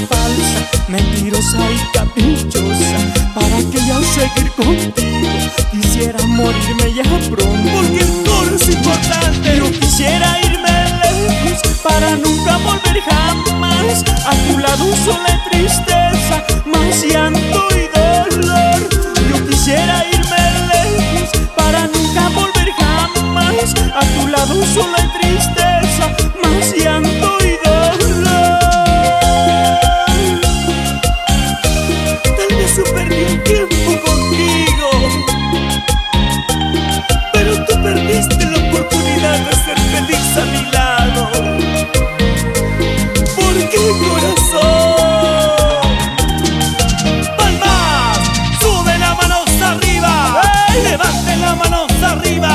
falsa, mentirosa y caprichosa. ¿Para que ya seguir contigo? Quisiera morirme ya pronto, porque el coro es importante. Yo quisiera irme lejos para nunca volver jamás. A tu lado sola y tristeza, más llanto y dolor. Yo quisiera irme lejos para nunca volver jamás. A tu lado sola y tristeza, más llanto y dolor. Tal vez yo perdí el tiempo contigo, pero tú perdiste la oportunidad de ser feliz a mi lado. ¿Por qué, corazón? ¡Palmas! ¡Sube las manos arriba! ¡Hey! ¡Levante las manos arriba!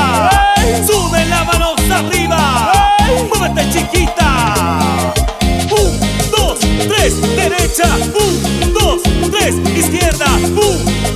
¡Hey! ¡Sube las manos arriba! ¡Hey! ¡Muévete, chiquita! 1, 2, 3, derecha. 1, 2, 3, izquierda. 1,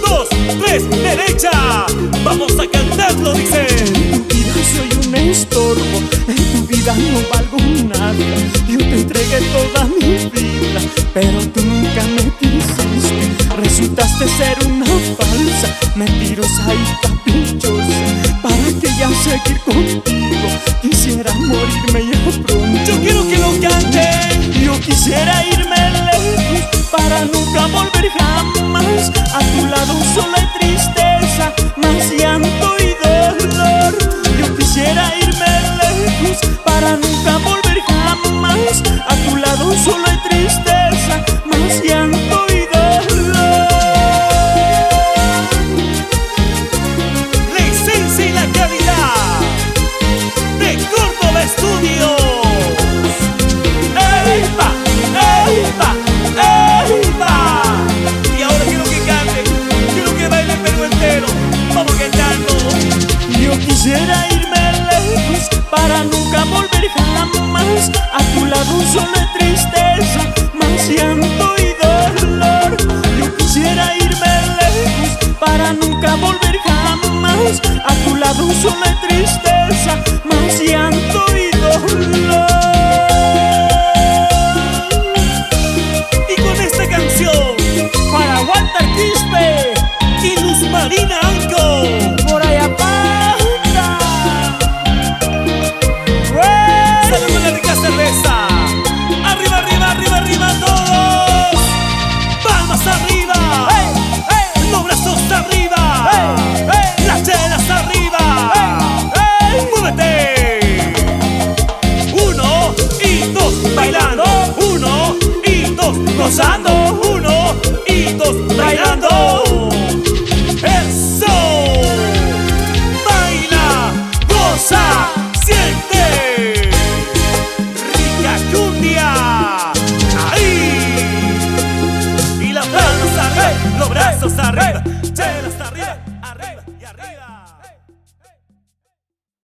2, 3, derecha. Vamos a cantarlo, dice. En tu vida soy un estorbo, en tu vida no valgo nada. Yo te entregué toda mi vida, pero tú nunca me quisiste. Resultaste ser una falsa, mentirosa y caprichosa. ¿Para que ya seguir contigo? Quisiera morirme ya pronto. Yo quiero que lo canten. Yo quisiera irme lejos para nunca volver jamás. A tu lado sola y tristeza, más llanto y dolor. Yo quisiera irme lejos para nunca volver jamás. A tu lado sola y tristeza, más llanto y dolor. La esencia y la calidad de Córdoba Studios. ¡Ey, va! ¡Ey, va! ¡Ey, va! Y ahora quiero que canten, quiero que bailen pero entero. Vamos cantando. Yo quisiera irme lejos para nunca volver jamás. A tu lado sola y tristeza, más llanto y dolor. Yo quisiera irme lejos para nunca volver jamás. A tu lado sola y tristeza, más llanto y dolor. Y con esta canción Para Walter Quispe y Luz Marina Anco. por Ayapata. Salud con la rica cerveza. Arriba, arriba, arriba, arriba todos. Palmas arriba. ¡Hey, hey! Los brazos arriba. ¡Hey, hey! Las chelas arriba. ¡Hey! ¡Muévete! 1 y 2 bailando. 1 y 2 gozando. 1 y 2 bailando. ¡Eso! Baila, goza, siente. Rica cumbia. Ahí. Y las palmas arriba, los brazos arriba, chelas arriba.